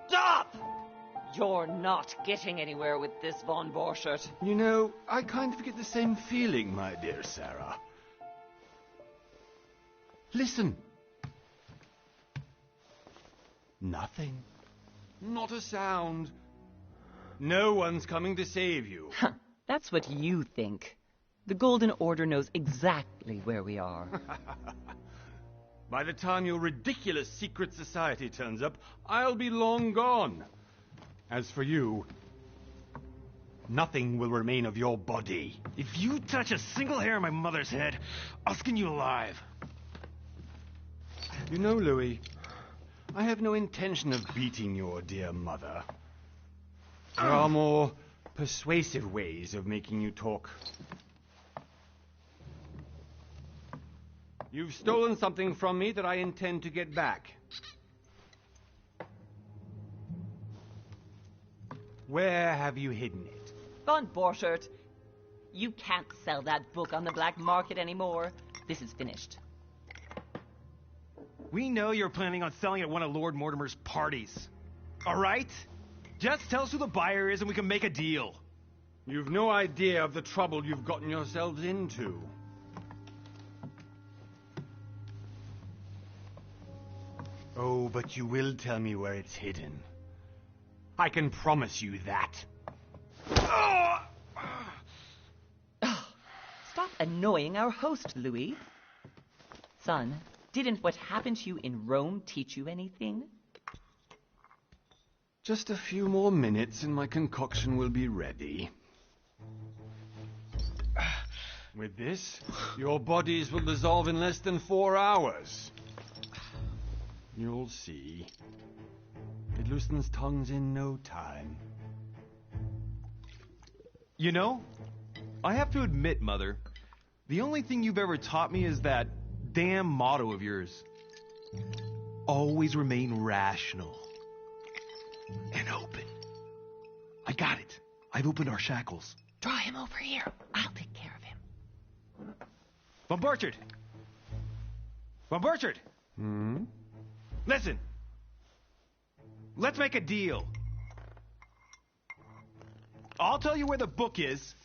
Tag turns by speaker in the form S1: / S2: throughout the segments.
S1: Stop! You're not getting anywhere with this, von Borchert.
S2: You know, I kind of get the same feeling, my dear Sarah. Listen. Nothing. Not a sound. No one's coming to save you.
S1: That's what you think. The Golden Order knows exactly where we are.
S2: By the time your ridiculous secret society turns up, I'll be long gone. As for you, nothing will remain of your body.
S3: If you touch a single hair on my mother's head, I'll skin you alive.
S2: You know, Louis, I have no intention of beating your dear mother. There are more persuasive ways of making you talk. You've stolen something from me that I intend to get back. Where have you hidden it?
S1: Von Borchert, you can't sell that book on the black market anymore. This is finished.
S3: We know you're planning on selling at one of Lord Mortimer's parties. All right? Just tell us who the buyer is and we can make a deal.
S2: You've no idea of the trouble you've gotten yourselves into. Oh, but you will tell me where it's hidden. I can promise you that.
S1: Stop annoying our host, Louis. Son, didn't what happened to you in Rome teach you anything?
S2: Just a few more minutes and my concoction will be ready. With this, your bodies will dissolve in less than 4 hours. You'll see. It loosens tongues in no time.
S4: You know, I have to admit, Mother, the only thing you've ever taught me is that damn motto of yours. Always remain rational. And open. I got it. I've opened our shackles.
S1: Draw him over here. I'll take care of him.
S3: Von Borchert! Von Borchert!
S2: Hmm?
S3: Listen. Let's make a deal. I'll tell you where the book is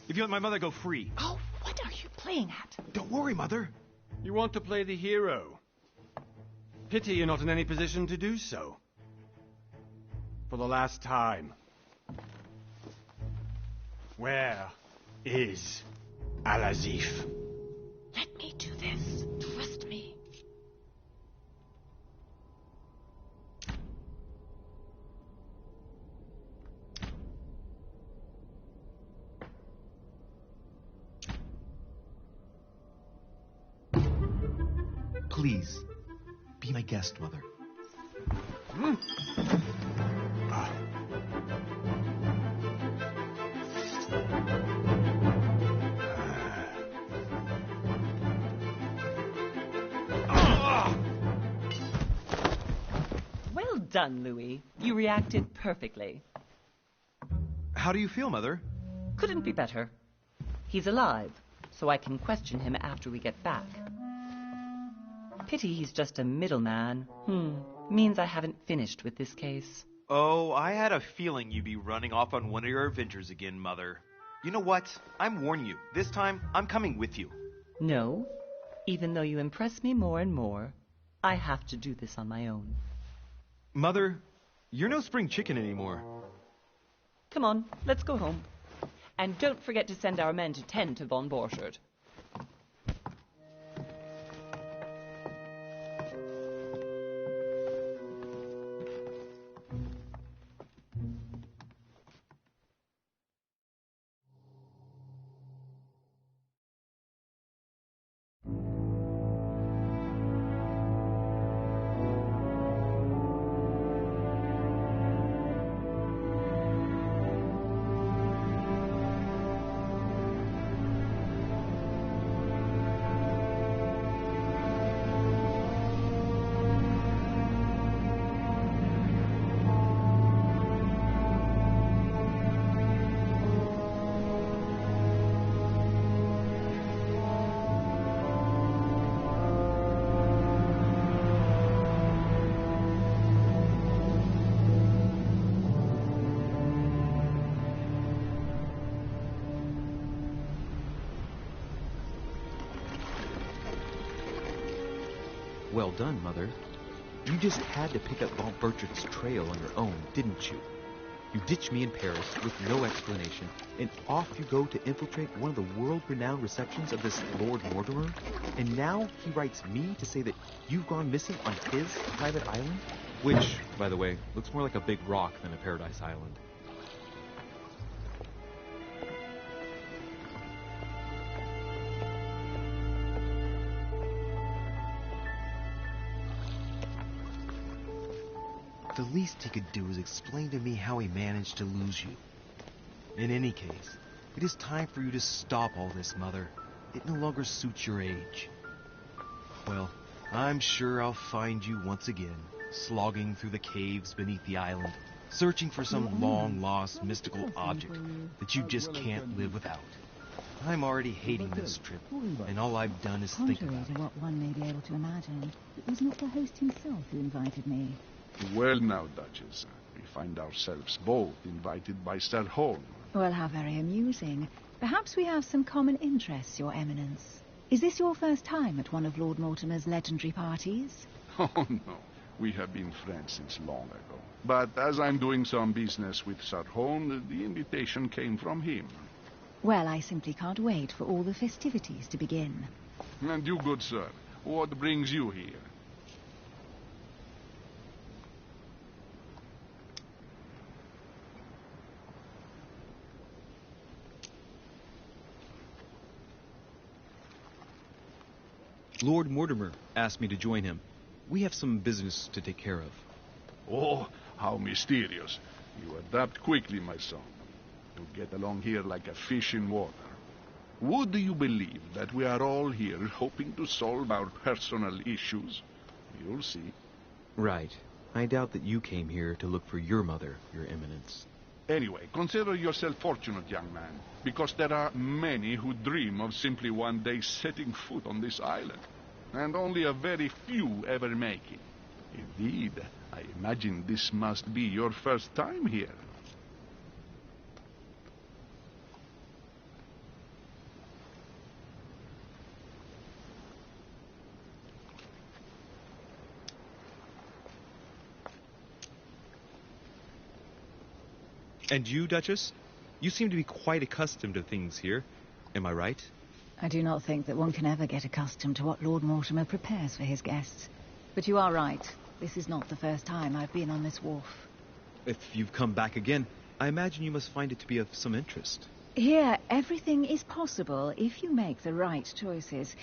S3: if you let my mother go free.
S1: Oh, what are you playing at?
S4: Don't worry, Mother.
S2: You want to play the hero. Pity you're not in any position to do so. For the last time. Where is Al-Azif?
S1: Let me do this. Trust me.
S4: Please, be my guest, Mother.
S1: Well done, Louis. You reacted perfectly.
S4: How do you feel, Mother?
S1: Couldn't be better. He's alive, so I can question him after we get back. Pity he's just a middleman. Means I haven't finished with this case.
S4: Oh, I had a feeling you'd be running off on one of your adventures again, Mother. You know what? I'm warning you. This time, I'm coming with you.
S1: No. Even though you impress me more and more, I have to do this on my own.
S4: Mother, you're no spring chicken anymore.
S1: Come on, let's go home. And don't forget to send our men to tend to von Borchert.
S5: Well done, Mother. You just had to pick up Bob Burchard's trail on your own, didn't you? You ditched me in Paris with no explanation, and off you go to infiltrate one of the world-renowned receptions of this Lord Mortimer? And now he writes me to say that you've gone missing on his private island? Which, by the way, looks more like a big rock than a paradise island. The least he could do is explain to me how he managed to lose you. In any case, it is time for you to stop all this, Mother. It no longer suits your age. Well, I'm sure I'll find you once again, slogging through the caves beneath the island, searching for some long-lost mystical object that you just can't live without. I'm already hating this trip, and all I've done is think
S6: Contrary
S5: about
S6: to
S5: it.
S6: what one may be able to imagine, it was not the host himself who invited me.
S7: Well now, Duchess, we find ourselves both invited by Sir Holm.
S6: Well, how very amusing. Perhaps we have some common interests, Your Eminence. Is this your first time at one of Lord Mortimer's legendary parties?
S7: Oh, no. We have been friends since long ago. But as I'm doing some business with Sir Holm, the invitation came from him.
S6: Well, I simply can't wait for all the festivities to begin.
S7: And you, good sir, what brings you here?
S5: Lord Mortimer asked me to join him. We have some business to take care of.
S7: Oh, how mysterious. You adapt quickly, my son. You get along here like a fish in water. Would you believe that we are all here hoping to solve our personal issues? You'll see.
S5: Right. I doubt that you came here to look for your mother, Your Eminence.
S7: Anyway, consider yourself fortunate, young man, because there are many who dream of simply one day setting foot on this island, and only a very few ever make it. Indeed, I imagine this must be your first time here.
S5: And you, Duchess? You seem to be quite accustomed to things here. Am I right?
S6: I do not think that one can ever get accustomed to what Lord Mortimer prepares for his guests. But you are right. This is not the first time I've been on this wharf.
S5: If you've come back again, I imagine you must find it to be of some interest.
S6: Here, everything is possible if you make the right choices.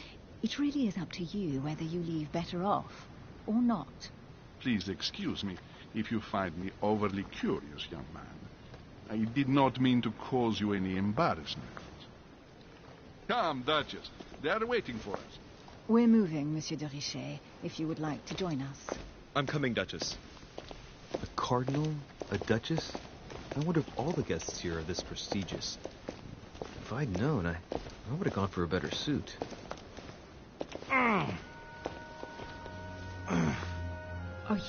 S6: It really is up to you whether you leave better off or not.
S7: Please excuse me if you find me overly curious, young man. I did not mean to cause you any embarrassment. Come, Duchess. They are waiting for us.
S6: We're moving, Monsieur de Richet, if you would like to join us.
S5: I'm coming, Duchess. A cardinal? A duchess? I wonder if all the guests here are this prestigious. If I'd known, I would have gone for a better suit.
S6: Are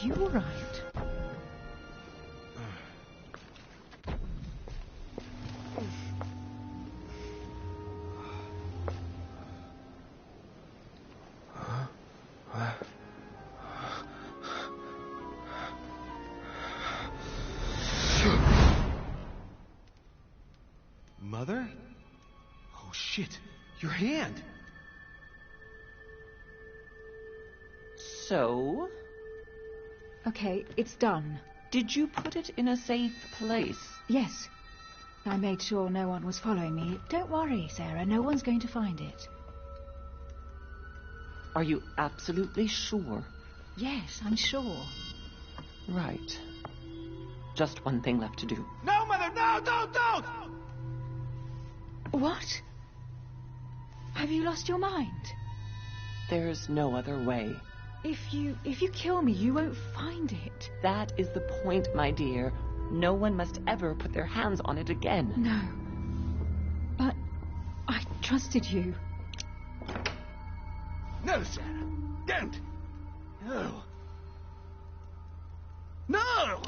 S6: you all right?
S4: Mother? Oh, shit. Your hand.
S1: So,
S6: Okay, it's done.
S1: did you put it in a safe place?
S6: Yes. I made sure no one was following me. Don't worry, Sarah. No one's going to find it.
S1: Are you absolutely sure?
S6: Yes, I'm sure.
S1: Right. Just one thing left to do.
S3: No, Mother, no, don't!
S6: What? Have you lost your mind?
S1: There's no other way.
S6: If you kill me, you won't find it.
S1: That is the point, my dear. No one must ever put their hands on it again.
S6: No. But I trusted you.
S3: No, Sarah. Don't. No. No!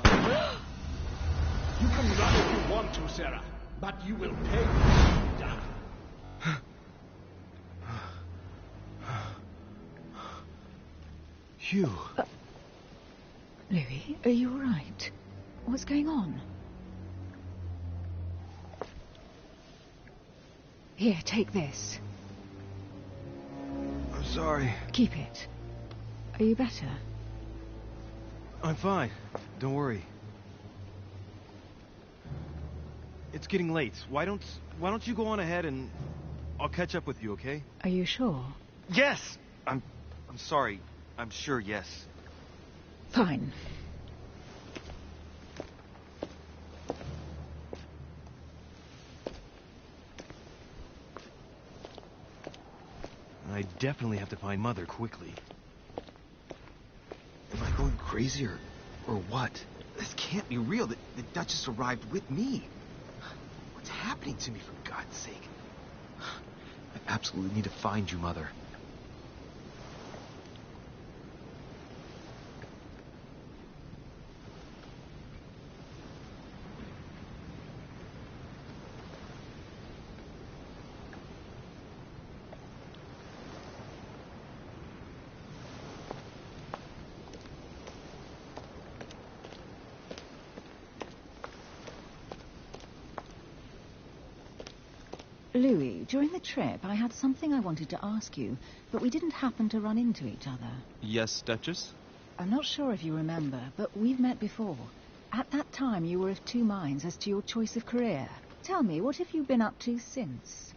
S3: You can run if you want to, Sarah, but you will pay.
S5: Phew.
S6: Louis, are you all right? What's going on? Here, take this.
S5: I'm sorry.
S6: Keep it. Are you better?
S5: I'm fine. Don't worry. It's getting late. Why don't you go on ahead and I'll catch up with you, okay?
S6: Are you sure?
S5: Yes. I'm sorry. I'm sure, yes.
S6: Fine.
S5: I definitely have to find Mother quickly. Am I going crazy or what? This can't be real. The Duchess arrived with me. What's happening to me, for God's sake? I absolutely need to find you, Mother.
S6: Louis, during the trip, I had something I wanted to ask you, but we didn't happen to run into each other.
S5: Yes, Duchess?
S6: I'm not sure if you remember, but we've met before. At that time, you were of two minds as to your choice of career. Tell me, what have you been up to since?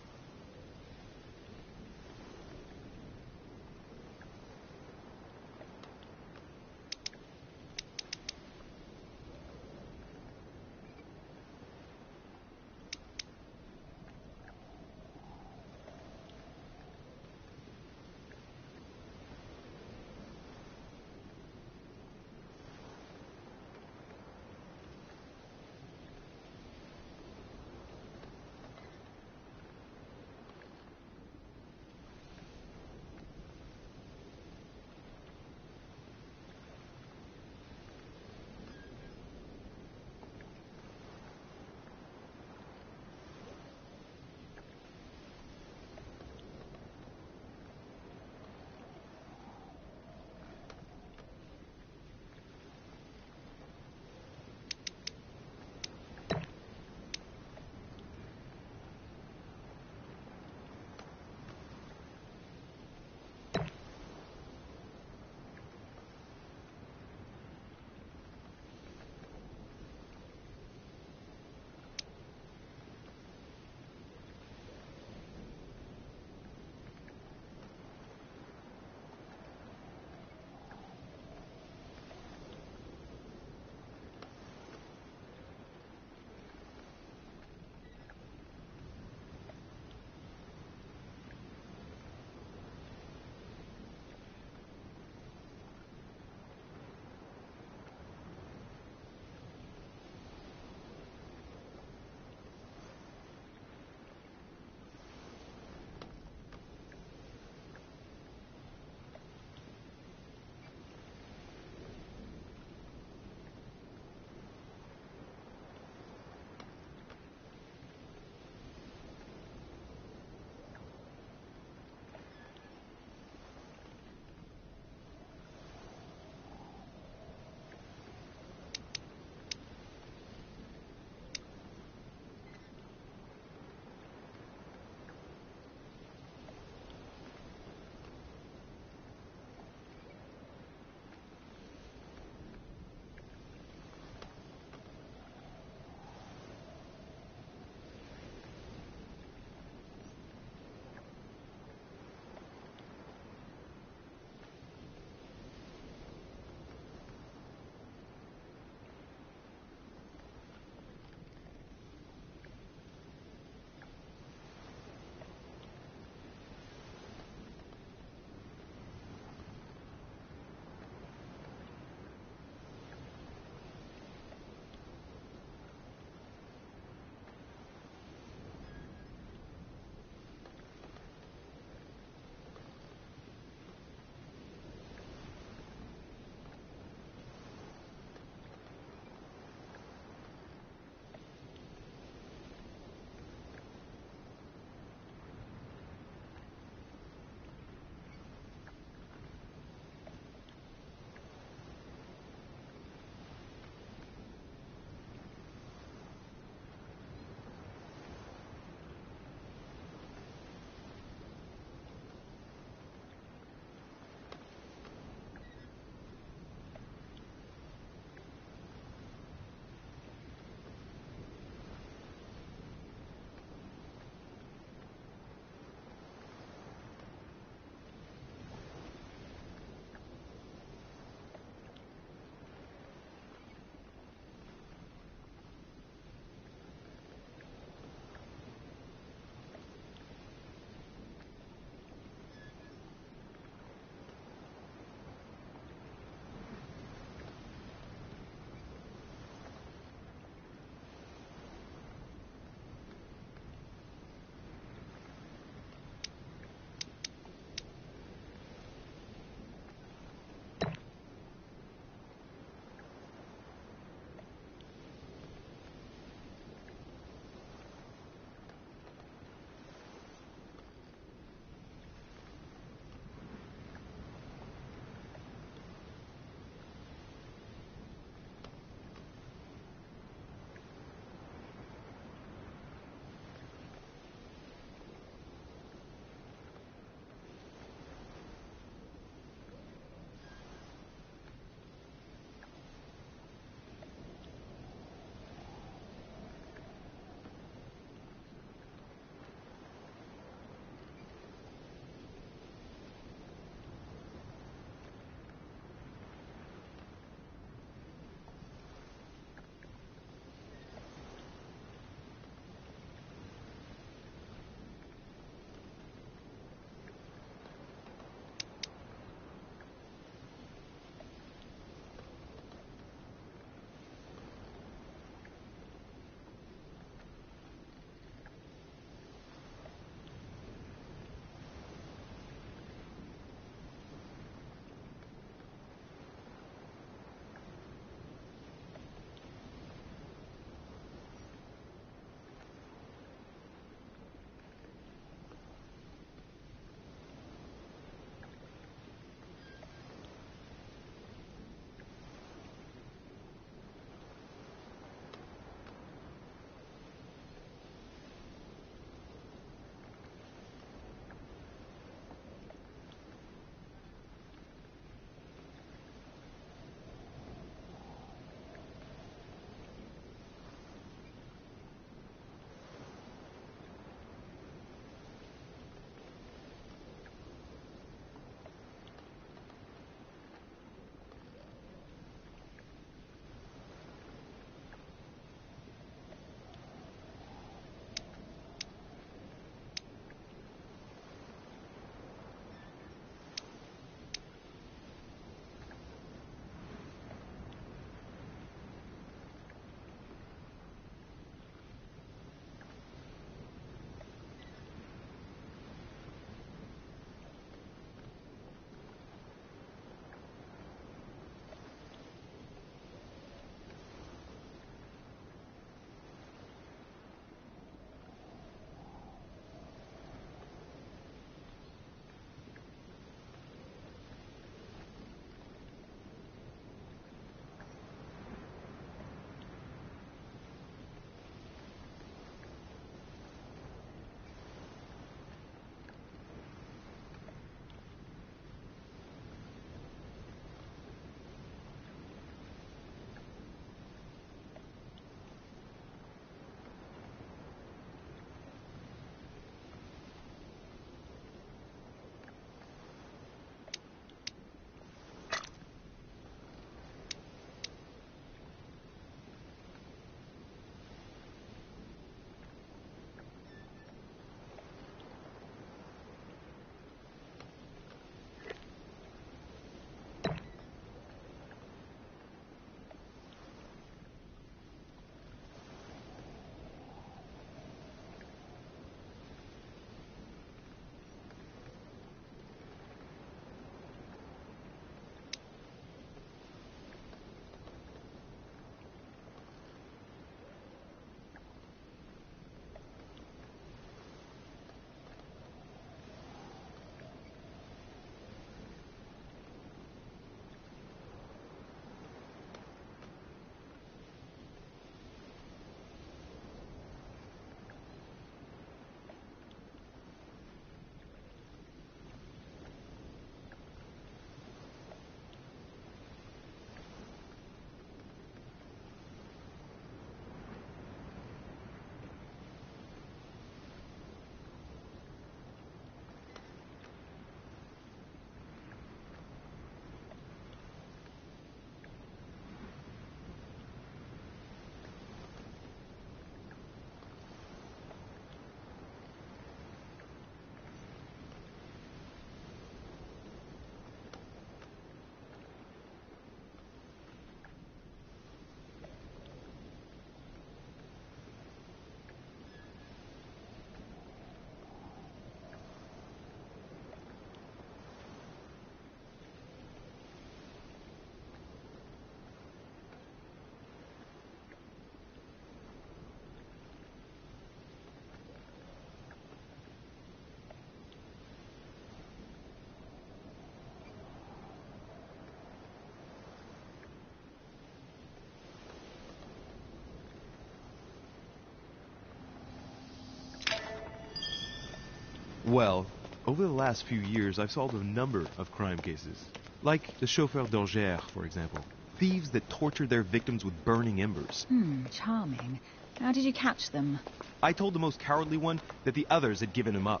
S5: Well, over the last few years, I've solved a number of crime cases. Like the chauffeur d'Orgère, for example. Thieves that tortured their victims with burning embers.
S6: Charming. How did you catch them?
S5: I told the most cowardly one that the others had given him up.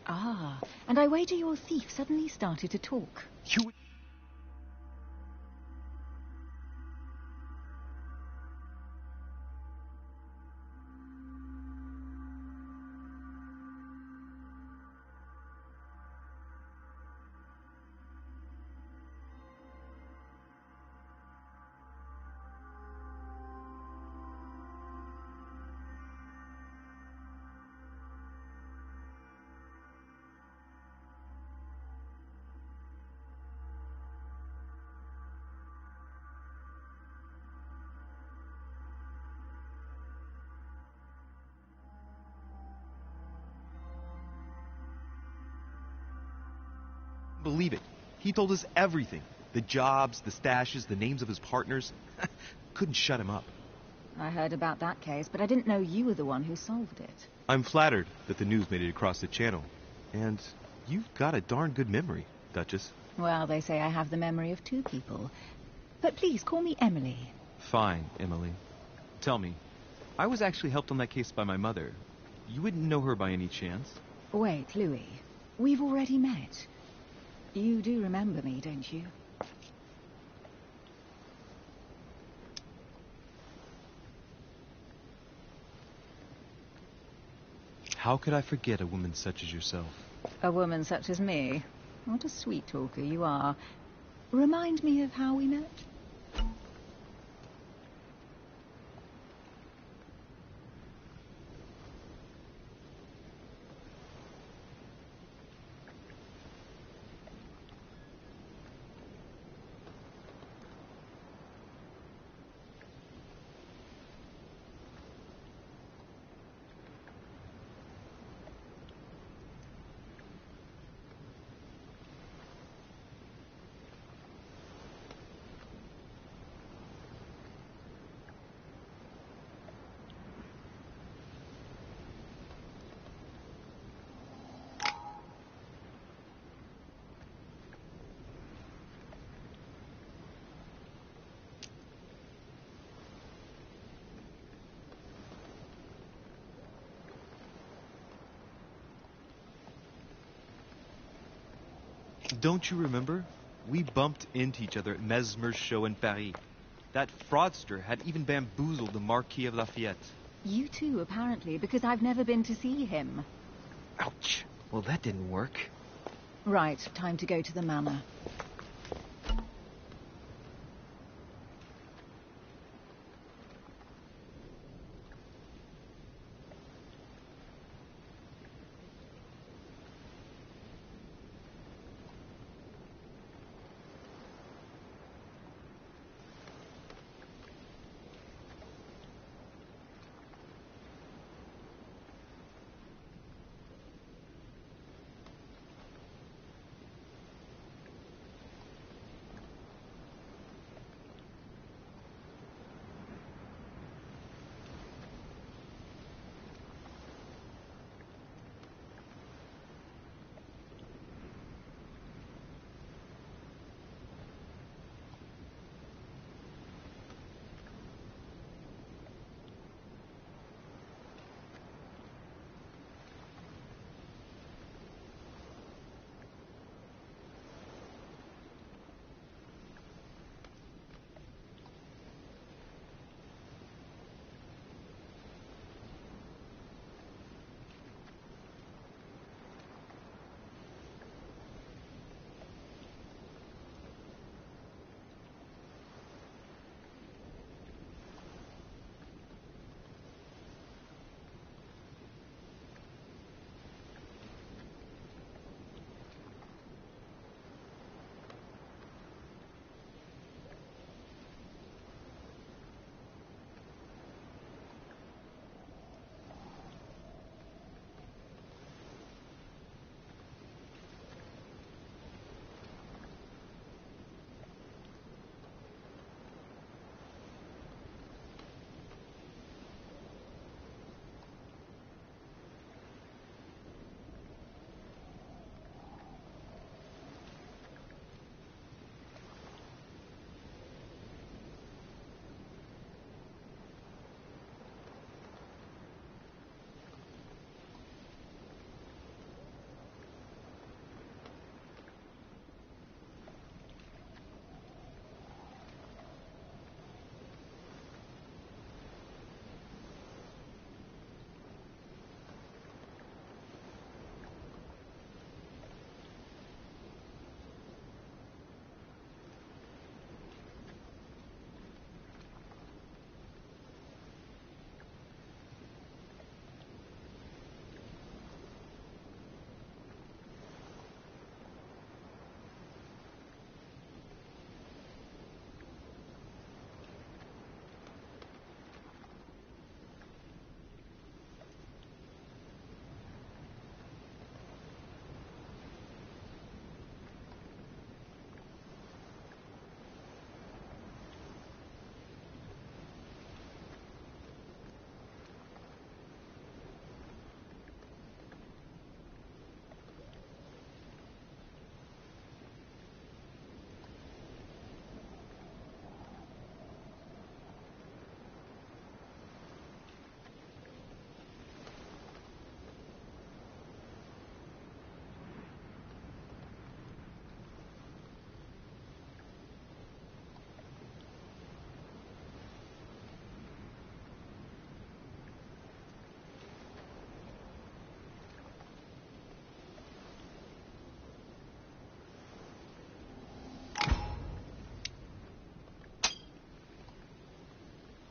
S6: Ah, and I wager your thief suddenly started to talk.
S5: You... Believe it. He told us everything. The jobs, the stashes, the names of his partners. Couldn't shut him up.
S6: I heard about that case, but I didn't know you were the one who solved it.
S5: I'm flattered that the news made it across the channel. And you've got a darn good memory, Duchess.
S6: Well, they say I have the memory of two people. But please, call me Emily.
S5: Fine, Emily. Tell me, I was actually helped on that case by my mother. You wouldn't know her by any chance?
S6: Wait, Louis. We've already met. You do remember me, don't you?
S5: How could I forget a woman such as yourself?
S6: A woman such as me? What a sweet talker you are. Remind me of how we met.
S5: Don't you remember? We bumped into each other at Mesmer's show in Paris. That fraudster had even bamboozled the Marquis of Lafayette.
S6: You too, apparently, because I've never been to see him.
S5: Ouch. Well, that didn't work.
S6: Right, time to go to the manor.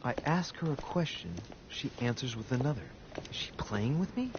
S5: I ask her a question, she answers with another. Is she playing with me?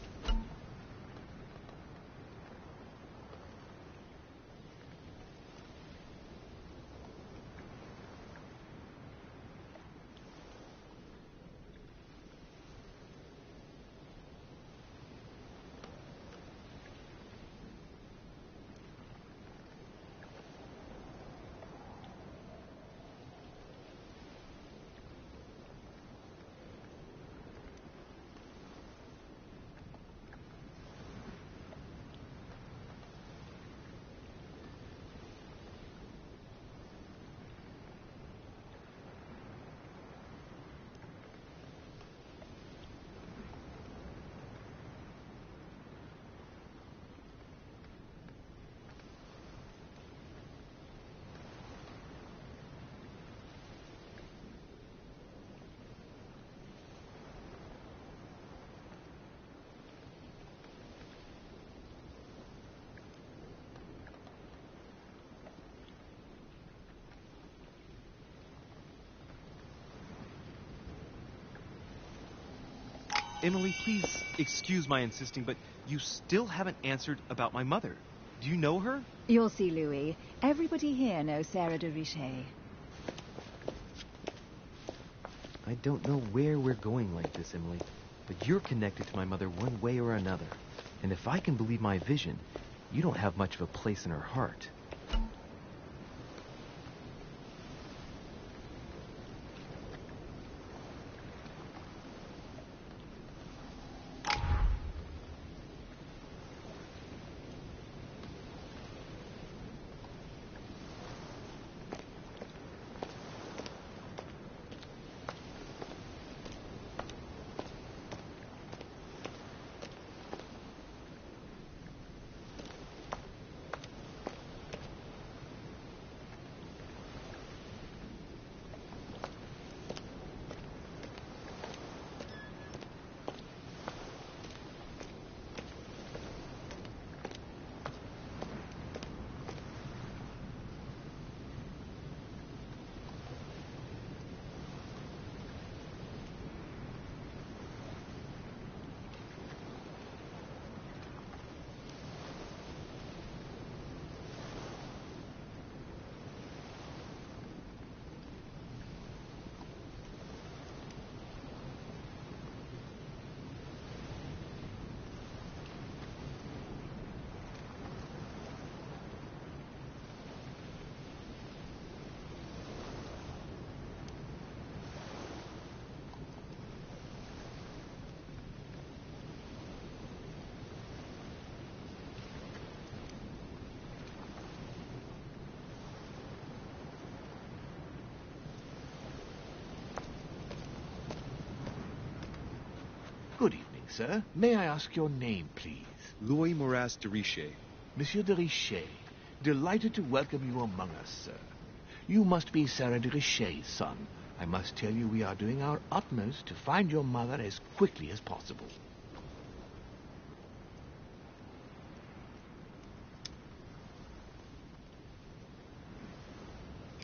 S5: Emily, please excuse my insisting, but you still haven't answered about my mother. Do you know her?
S6: You'll see, Louis. Everybody here knows Sarah de Richet.
S5: I don't know where we're going like this, Emily, but you're connected to my mother one way or another. And if I can believe my vision, you don't have much of a place in her heart.
S8: Good evening, sir. May I ask your name, please?
S5: Louis Moras de Richet.
S8: Monsieur de Richet. Delighted to welcome you among us, sir. You must be Sarah de Richet's son. I must tell you we are doing our utmost to find your mother as quickly as possible.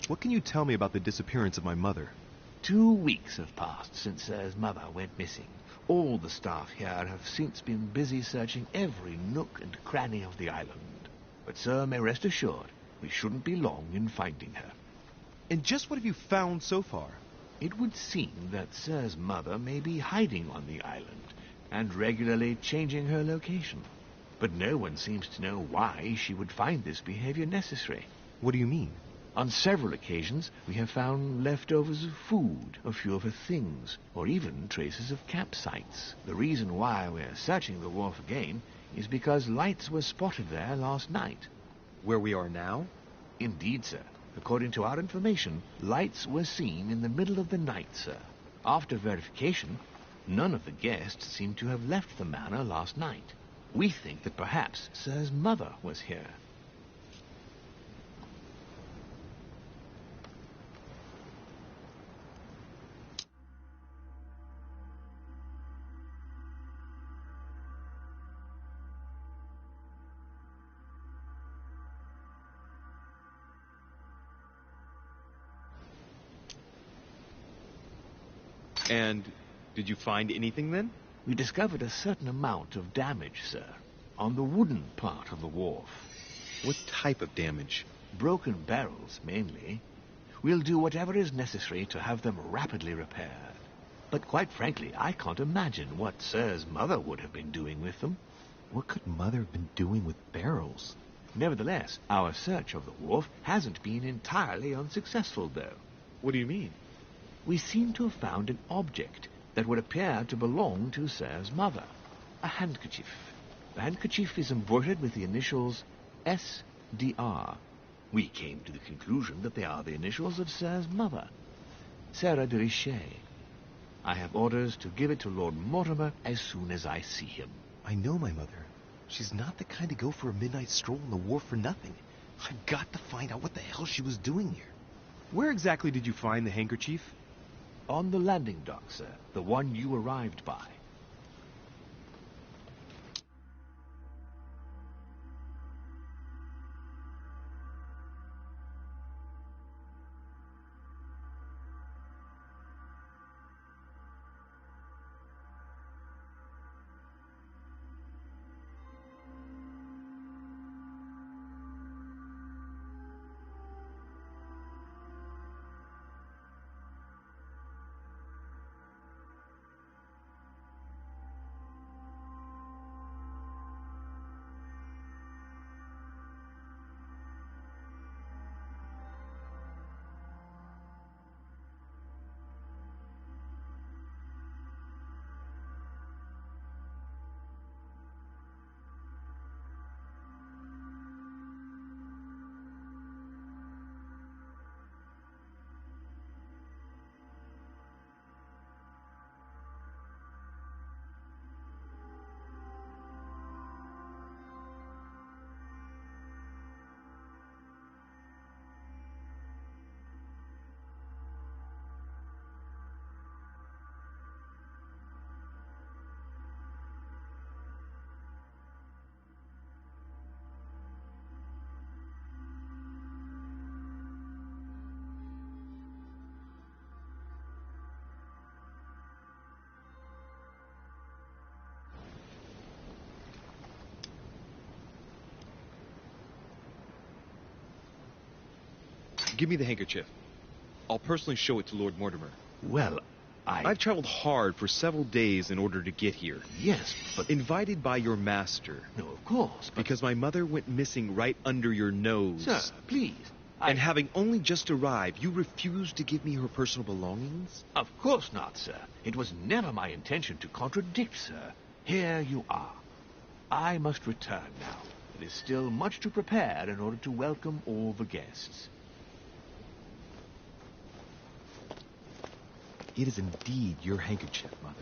S5: What can you tell me about the disappearance of my mother?
S8: 2 weeks have passed since Sir's mother went missing. All the staff here have since been busy searching every nook and cranny of the island. But Sir may rest assured, we shouldn't be long in finding her.
S5: And just what have you found so far?
S8: It would seem that Sir's mother may be hiding on the island and regularly changing her location. But no one seems to know why she would find this behavior necessary.
S5: What do you mean?
S8: On several occasions, we have found leftovers of food, a few of her things, or even traces of campsites. The reason why we're searching the wharf again is because lights were spotted there last night.
S5: Where we are now?
S8: Indeed, sir. According to our information, lights were seen in the middle of the night, sir. After verification, none of the guests seem to have left the manor last night. We think that perhaps Sir's mother was here.
S4: And did you find anything then?
S8: We discovered a certain amount of damage, sir, on the wooden part of the wharf.
S4: What type of damage?
S8: Broken barrels, mainly. We'll do whatever is necessary to have them rapidly repaired. But quite frankly, I can't imagine what Sir's mother would have been doing with them.
S5: What could Mother have been doing with barrels?
S8: Nevertheless, our search of the wharf hasn't been entirely unsuccessful, though.
S4: What do you mean?
S8: We seem to have found an object that would appear to belong to Sir's mother. A handkerchief. The handkerchief is embroidered with the initials S.D.R. We came to the conclusion that they are the initials of Sir's mother, Sarah de Richet. I have orders to give it to Lord Mortimer as soon as I see him.
S5: I know my mother. She's not the kind to go for a midnight stroll on the wharf for nothing. I've got to find out what the hell she was doing here.
S4: Where exactly did you find the handkerchief?
S8: On the landing dock, sir. The one you arrived by.
S4: Give me the handkerchief. I'll personally show it to Lord Mortimer.
S8: Well,
S4: I've traveled hard for several days in order to get here.
S8: Yes, but...
S4: Invited by your master.
S8: No, of course, but...
S4: Because my mother went missing right under your nose.
S8: Sir, please.
S4: And having only just arrived, you refused to give me her personal belongings?
S8: Of course not, sir. It was never my intention to contradict, sir. Here you are. I must return now. It is still much to prepare in order to welcome all the guests.
S5: It is indeed your handkerchief, Mother.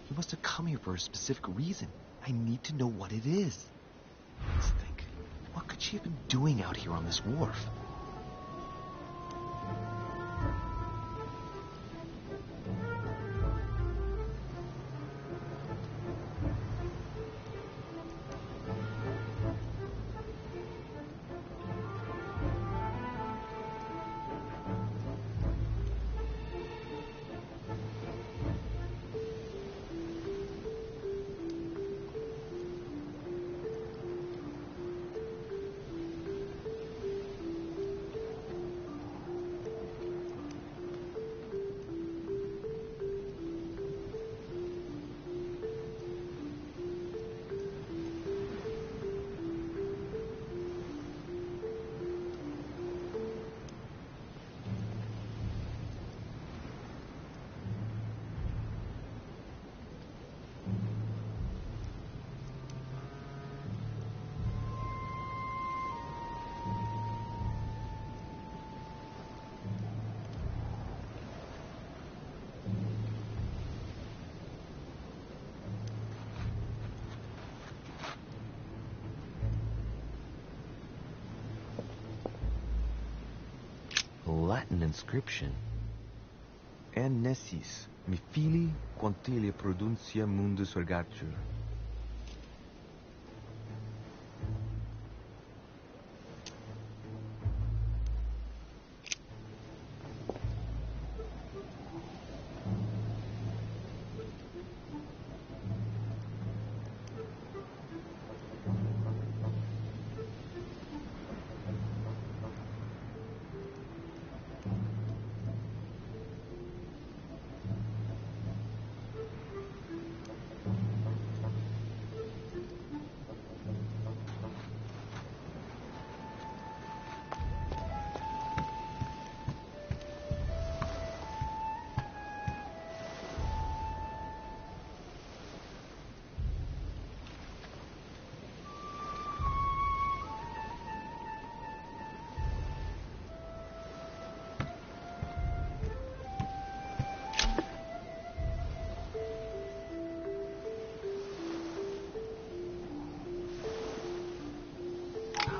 S5: You must have come here for a specific reason. I need to know what it is. Let's think. What could she have been doing out here on this wharf? Latin inscription. En nessis, mi fili quantilia produncia mundus ergatur.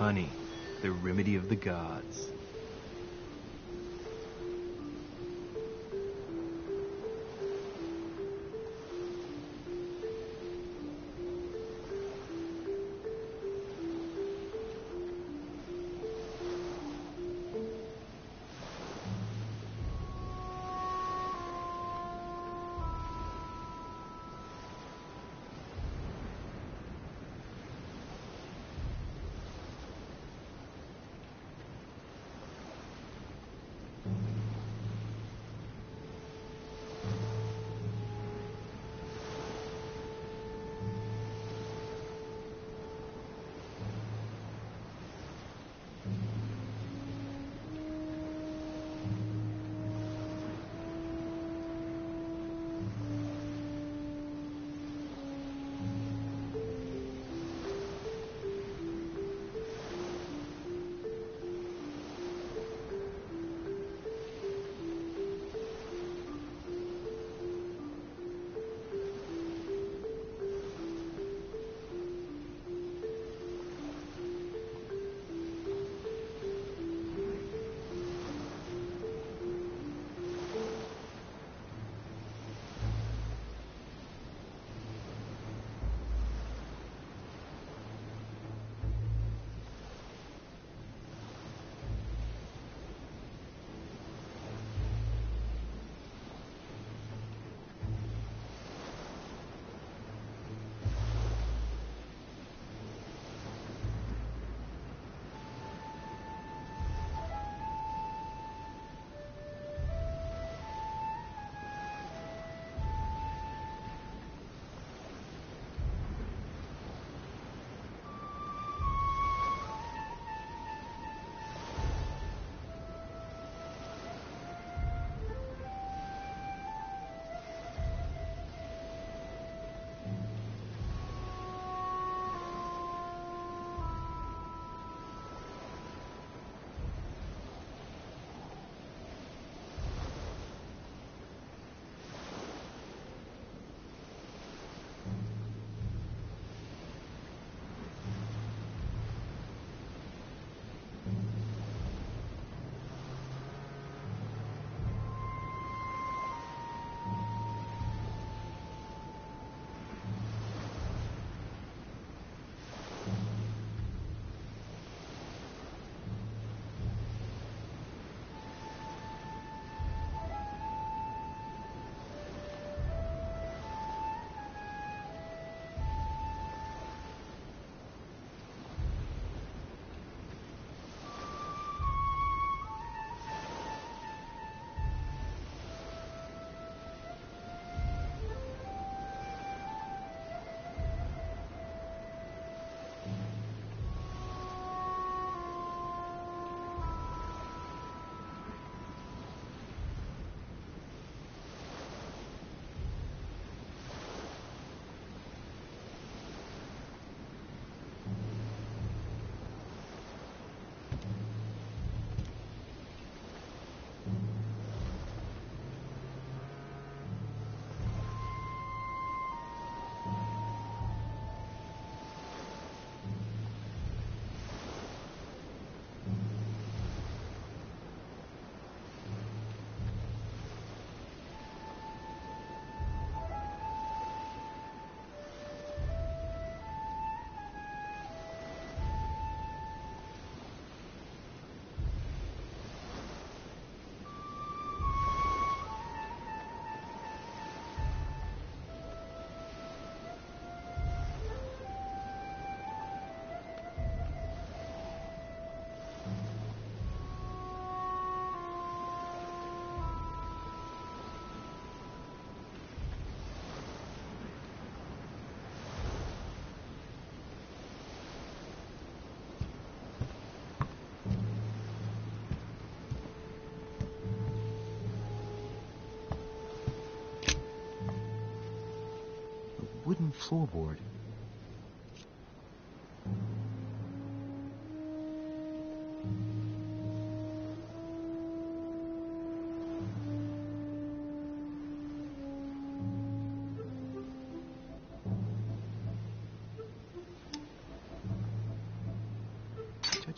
S5: Honey, the remedy of the gods. Wooden floorboard.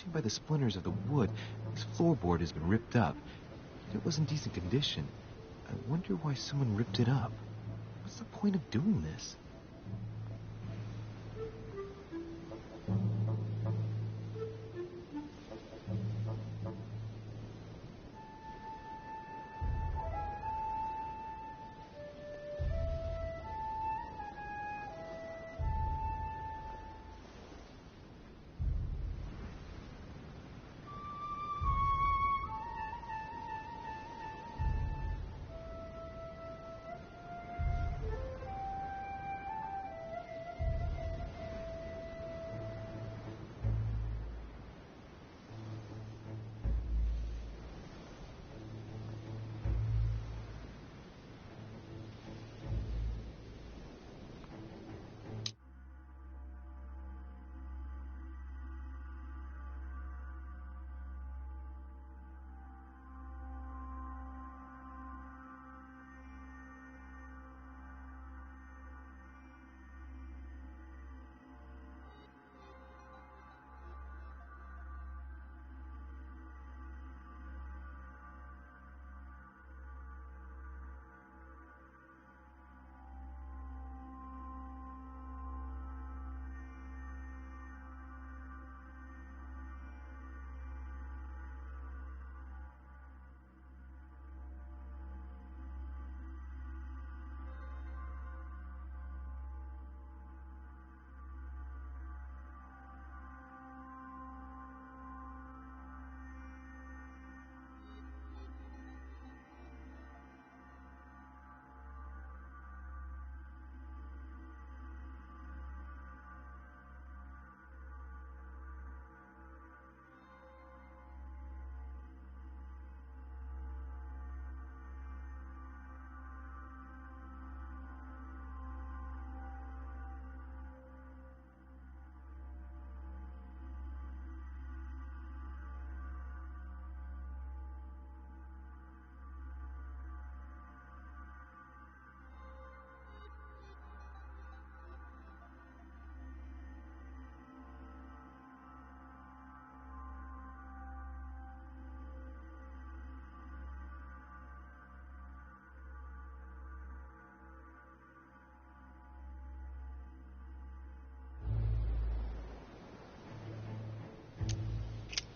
S5: Judging by the splinters of the wood, this floorboard has been ripped up. If it was in decent condition, I wonder why someone ripped it up. What's the point of doing this?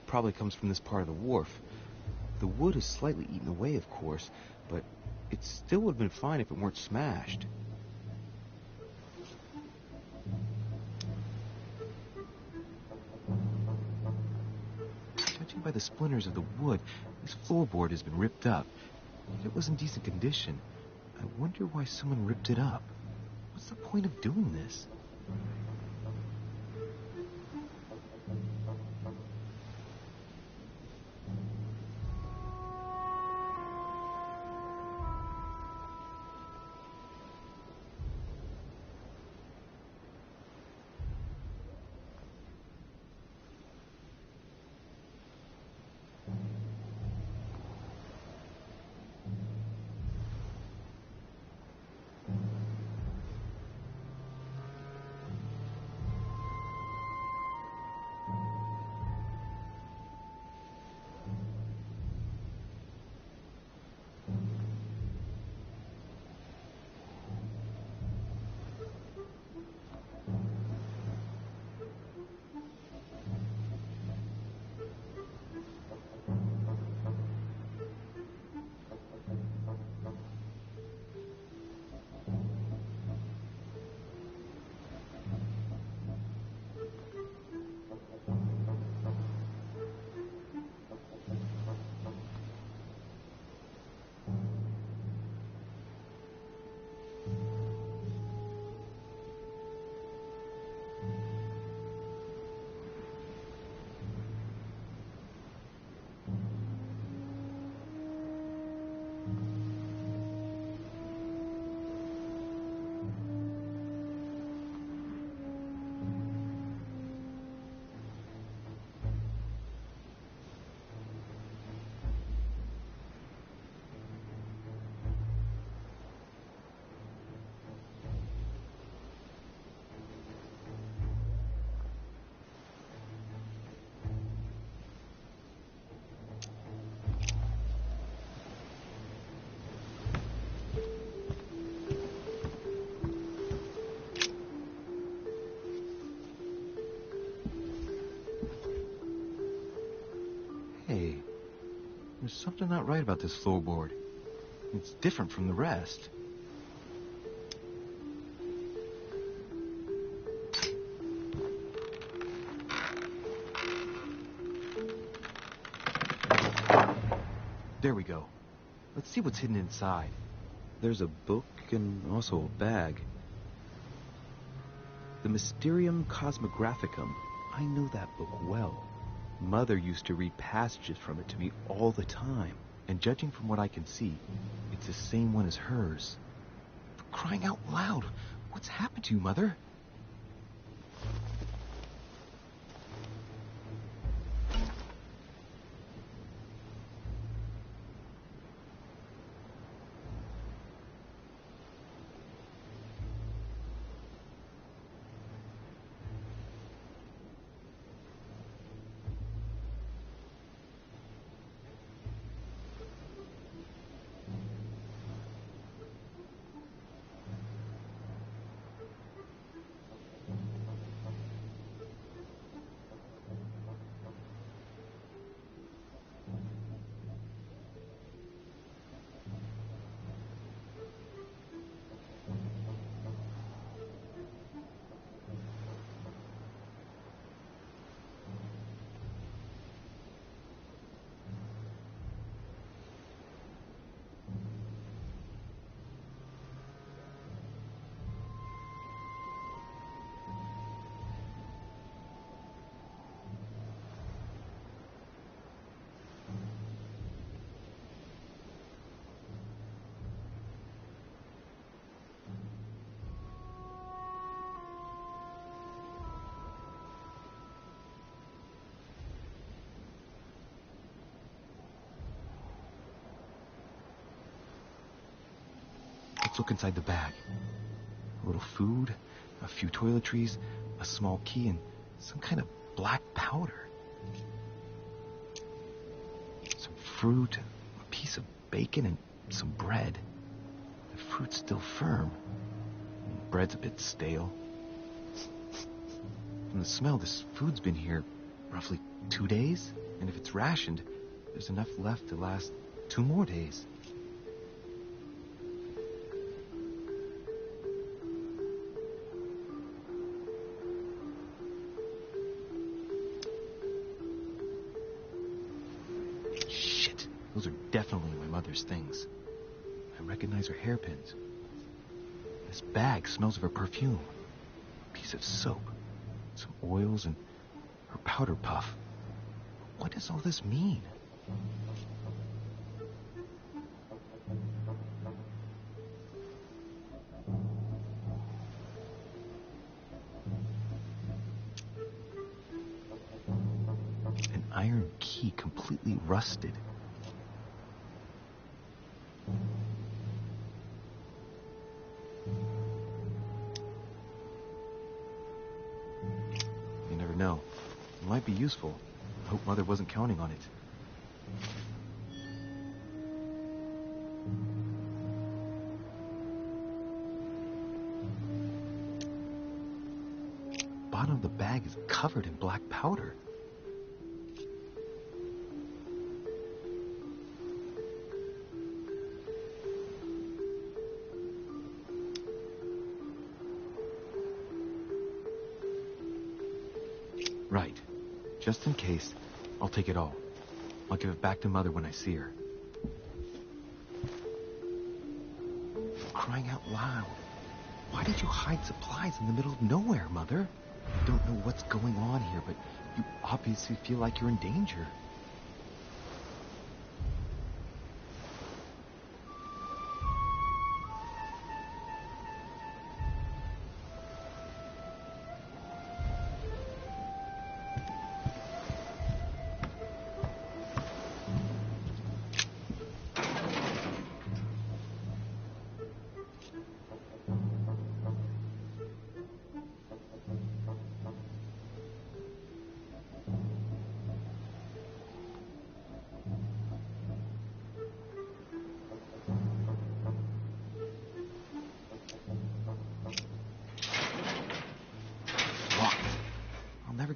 S5: Probably comes from this part of the wharf. The wood is slightly eaten away, of course, but it still would have been fine if it weren't smashed. Judging by the splinters of the wood, this floorboard has been ripped up. If it was in decent condition, I wonder why someone ripped it up. What's the point of doing this? There's something not right about this floorboard. It's different from the rest. There we go. Let's see what's hidden inside. There's a book and also a bag. The Mysterium Cosmographicum. I know that book well. Mother used to read passages from it to me all the time. And judging from what I can see, it's the same one as hers. For crying out loud, what's happened to you, Mother? Let's look inside the bag. A little food, a few toiletries, a small key, and some kind of black powder. Some fruit, a piece of bacon, and some bread. The fruit's still firm. And bread's a bit stale. From the smell, this food's been here roughly 2 days. And if it's rationed, there's enough left to last 2 more days. Those are definitely my mother's things. I recognize her hairpins. This bag smells of her perfume. A piece of soap, some oils, and her powder puff. What does all this mean? An iron key completely rusted. You never know. It might be useful. I hope Mother wasn't counting on it. Bottom of the bag is covered in black powder. Right. Just in case, I'll take it all. I'll give it back to Mother when I see her. For crying out loud. Why did you hide supplies in the middle of nowhere, Mother? I don't know what's going on here, but you obviously feel like you're in danger.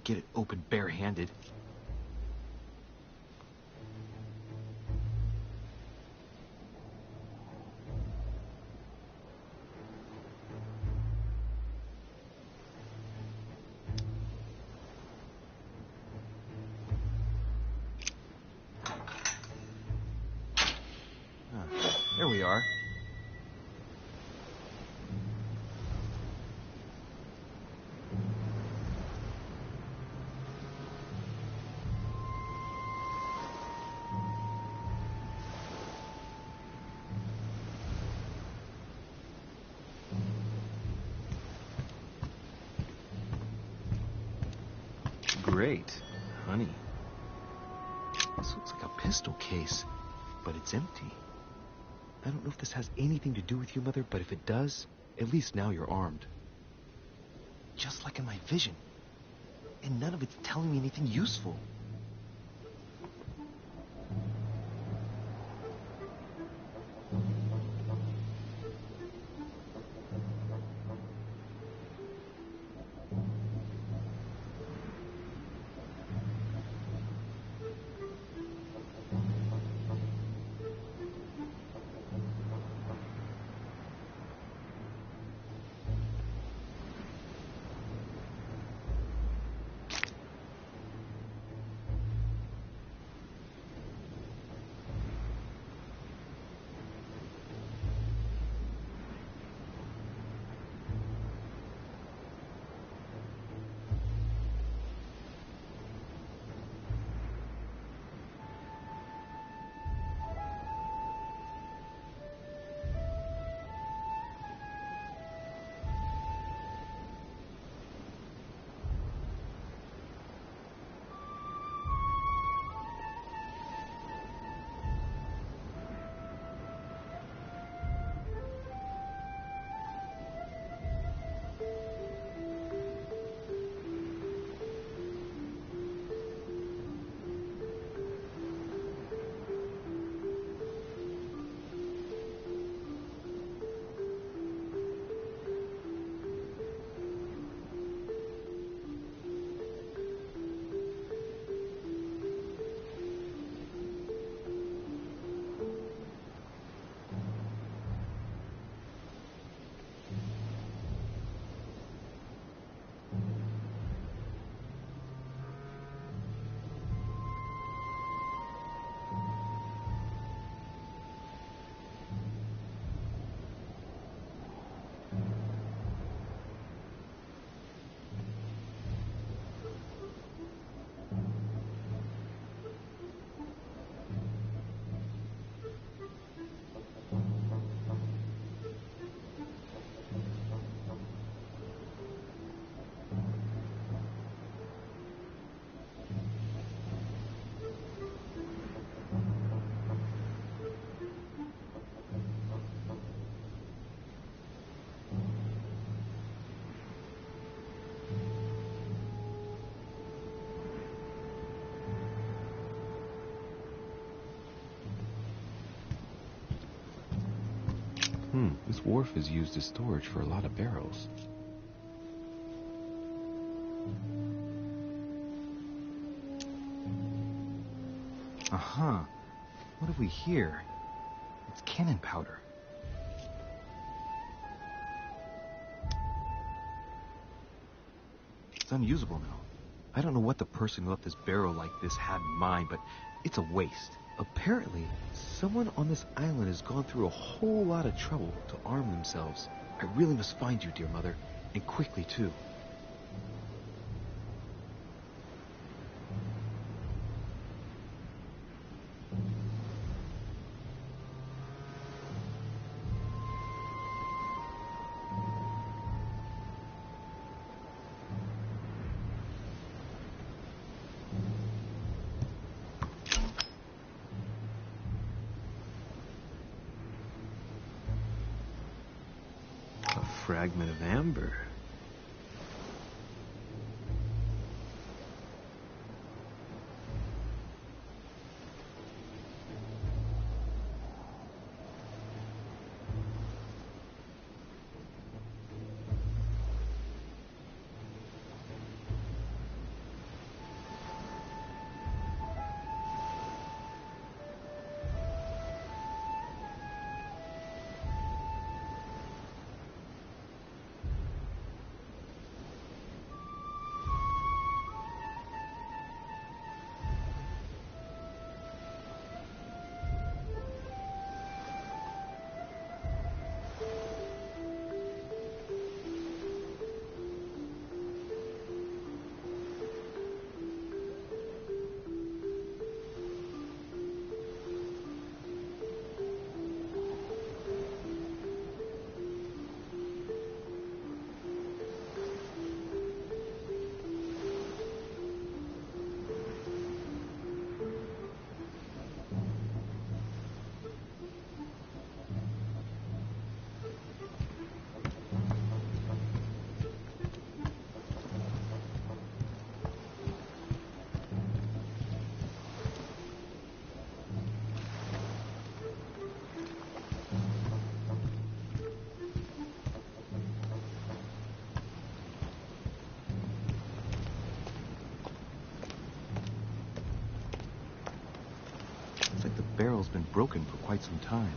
S5: Get it open barehanded. great. Honey. This looks like a pistol case, but it's empty. I don't know if this has anything to do with you, Mother, but if it does, at least now you're armed. Just like in my vision. And none of it's telling me anything useful. This wharf is used as storage for a lot of barrels. What have we here? It's cannon powder. It's unusable now. I don't know what the person who left this barrel like this had in mind, but it's a waste. Apparently, someone on this island has gone through a whole lot of trouble to arm themselves. I really must find you, dear mother, and quickly, too. Fragment of amber. barrel's been broken for quite some time.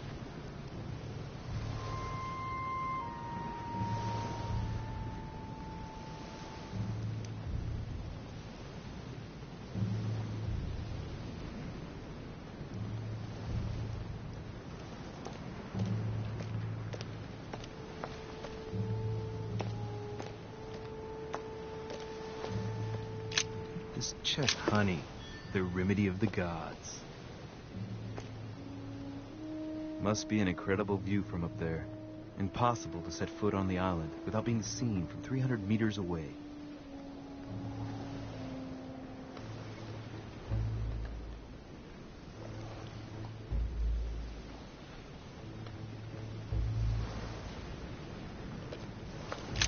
S5: This chest, honey, the remedy of the gods. Must be an incredible view from up there. Impossible to set foot on the island without being seen from 300 meters away.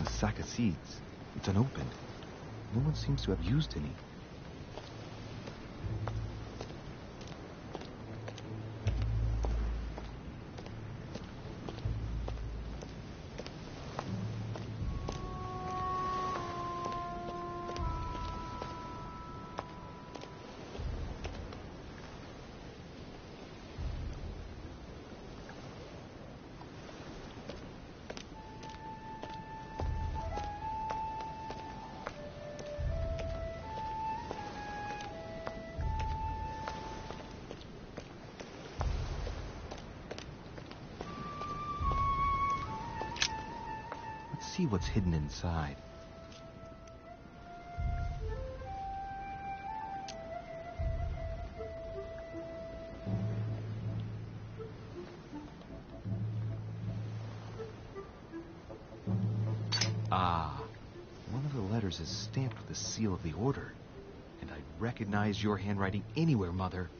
S5: A sack of seeds. It's unopened. No one seems to have used any. See what's hidden inside. Ah, one of the letters is stamped with the seal of the order. And I'd recognize your handwriting anywhere, Mother.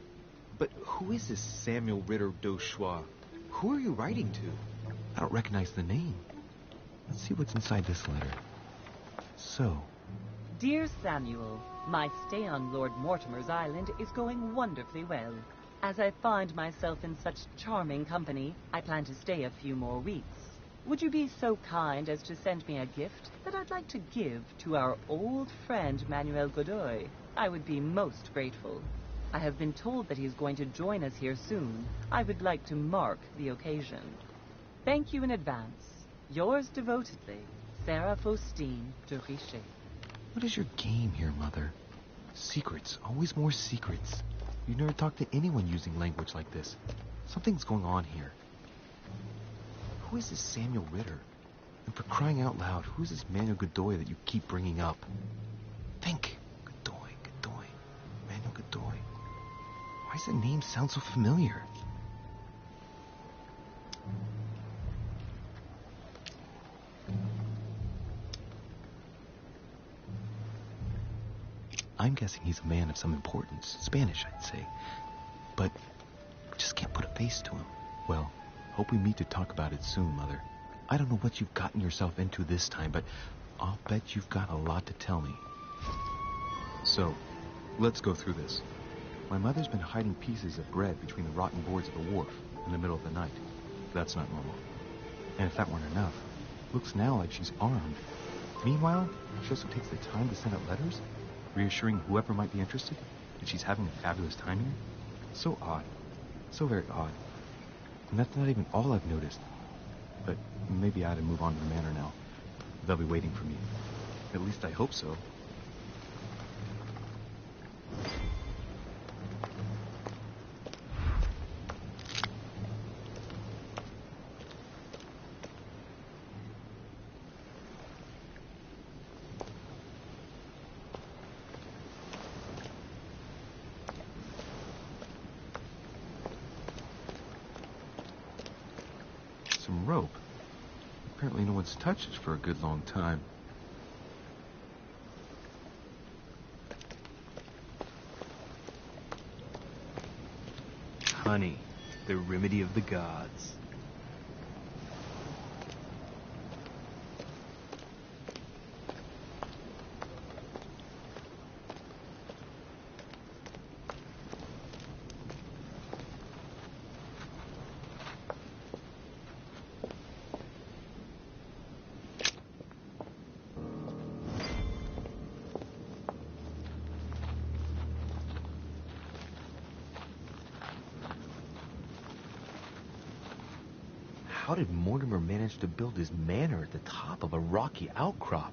S5: But who is this Samuel Ritter d'Auchois? Who are you writing to? I don't recognize the name. Let's see what's inside this letter. So.
S1: Dear Samuel, my stay on Lord Mortimer's island is going wonderfully well. As I find myself in such charming company, I plan to stay a few more weeks. Would you be so kind as to send me a gift that I'd like to give to our old friend Manuel Godoy? I would be most grateful. I have been told that he is going to join us here soon. I would like to mark the occasion. Thank you in advance. Yours devotedly, Sarah Faustine de Richer.
S5: What is your game here, Mother? Secrets, always more secrets. You never talk to anyone using language like this. Something's going on here. Who is this Samuel Ritter? And for crying out loud, who is this Manuel Godoy that you keep bringing up? Think. Godoy, Manuel Godoy. Why does the name sound so familiar? I'm guessing he's a man of some importance. Spanish, I'd say. But we just can't put a face to him. Well, hope we meet to talk about it soon, Mother. I don't know what you've gotten yourself into this time, but I'll bet you've got a lot to tell me. So, let's go through this. My mother's been hiding pieces of bread between the rotten boards of the wharf in the middle of the night. That's not normal. And if that weren't enough, looks now like she's armed. Meanwhile, she also takes the time to send out letters, reassuring whoever might be interested that she's having a fabulous time here. So odd. So very odd. And that's not even all I've noticed. But maybe I ought to move on to the manor now. They'll be waiting for me. At least I hope so. Some rope. Apparently no one's touched it for a good long time. Honey, the remedy of the gods. How did Mortimer manage to build his manor at the top of a rocky outcrop?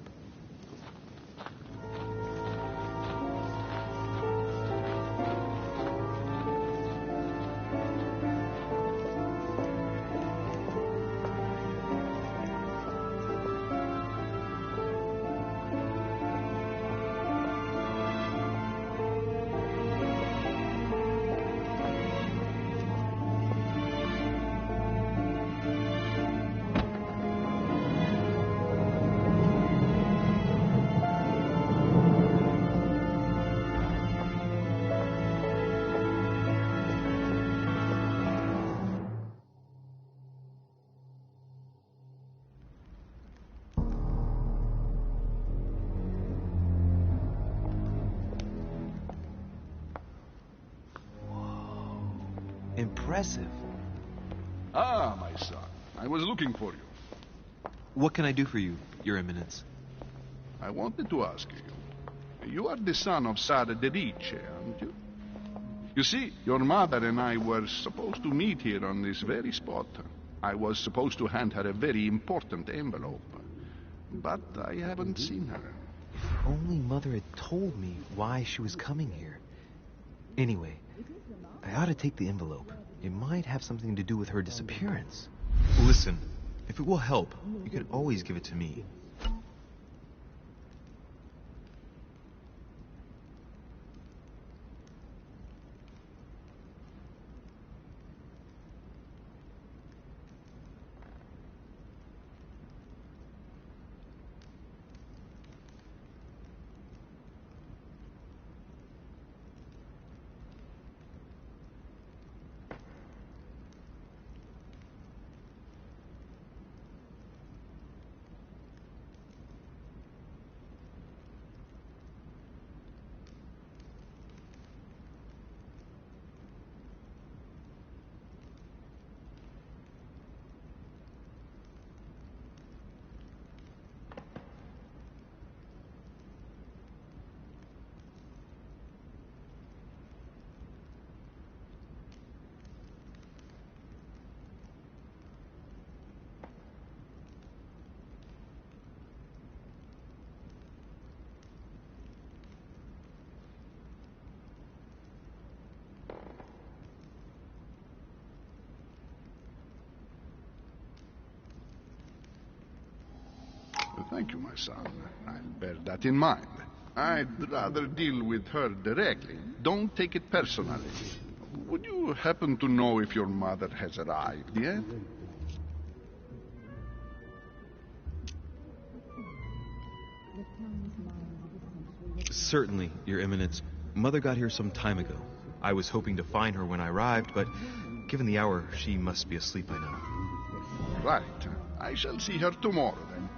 S5: Impressive.
S7: Ah, my son. I was looking for you.
S5: What can I do for you, Your Eminence?
S7: I wanted to ask you. You are the son of Sara de Riche, aren't you? You see, your mother and I were supposed to meet here on this very spot. I was supposed to hand her a very important envelope. But I haven't seen her.
S5: If only Mother had told me why she was coming here. Anyway, I ought to take the envelope. It might have something to do with her disappearance. Listen, if it will help, you can always give it to me.
S7: Thank you, my son. I'll bear that in mind. I'd rather deal with her directly. Don't take it personally. Would you happen to know if your mother has arrived yet?
S5: Certainly, Your Eminence. Mother got here some time ago. I was hoping to find her when I arrived, but given the hour, she must be asleep by now.
S7: Right. I shall see her tomorrow, then.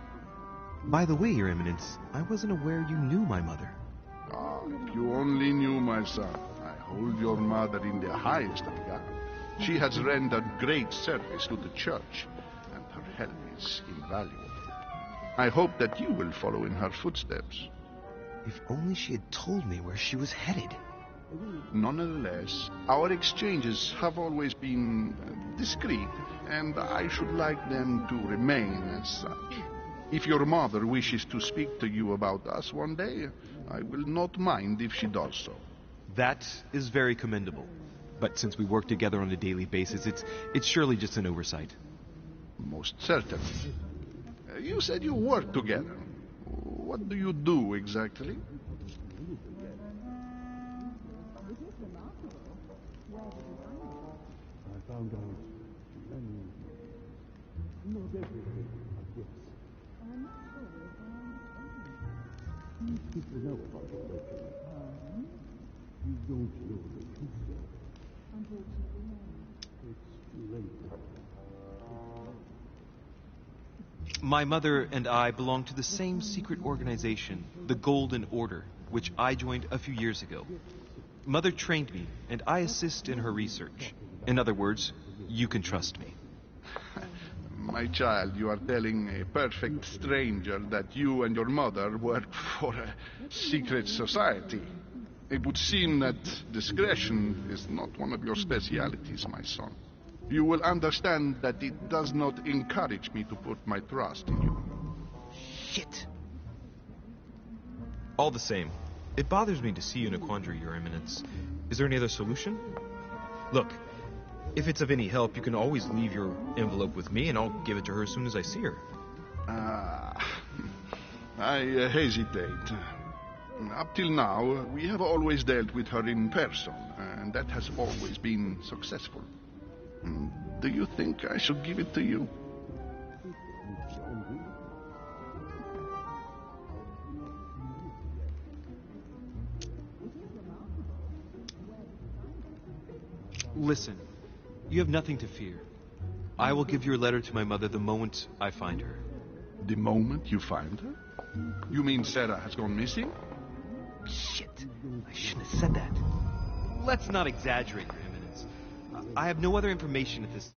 S5: By the way, Your Eminence, I wasn't aware you knew my mother.
S7: Ah, if you only knew, my son. I hold your mother in the highest regard. She has rendered great service to the church, and her help is invaluable. I hope that you will follow in her footsteps.
S5: If only she had told me where she was headed.
S7: Nonetheless, our exchanges have always been discreet, and I should like them to remain as such. If your mother wishes to speak to you about us one day, I will not mind if she does so.
S5: That is very commendable. But since we work together on a daily basis, it's surely just an oversight.
S7: Most certainly. You said you work together. What do you do exactly?
S9: I found out many, not everything at this. These people know about the Welcom. You don't know the truth, though. Unfortunately, no. It's too late now.
S5: My mother and I belong to the same secret organization, the Golden Order, which I joined a few years ago. Mother trained me, and I assist in her research. In other words, you can trust me.
S7: My child, you are telling a perfect stranger that you and your mother work for a secret society. It would seem that discretion is not one of your specialities, my son. you will understand that it does not encourage me to put my trust in you.
S5: Shit. All the same, it bothers me to see you in a quandary, Your Eminence. Is there any other solution? Look, if it's of any help, you can always leave your envelope with me, and I'll give it to her as soon as I see her.
S7: I hesitate. Up till now, we have always dealt with her in person, and that has always been successful. Do you think I should give it to you?
S5: Listen, you have nothing to fear. I will give your letter to my mother the moment I find her.
S7: The moment you find her? You mean Sarah has gone missing?
S5: Shit, I shouldn't have said that. Let's not exaggerate, Your Eminence. I have no other information at this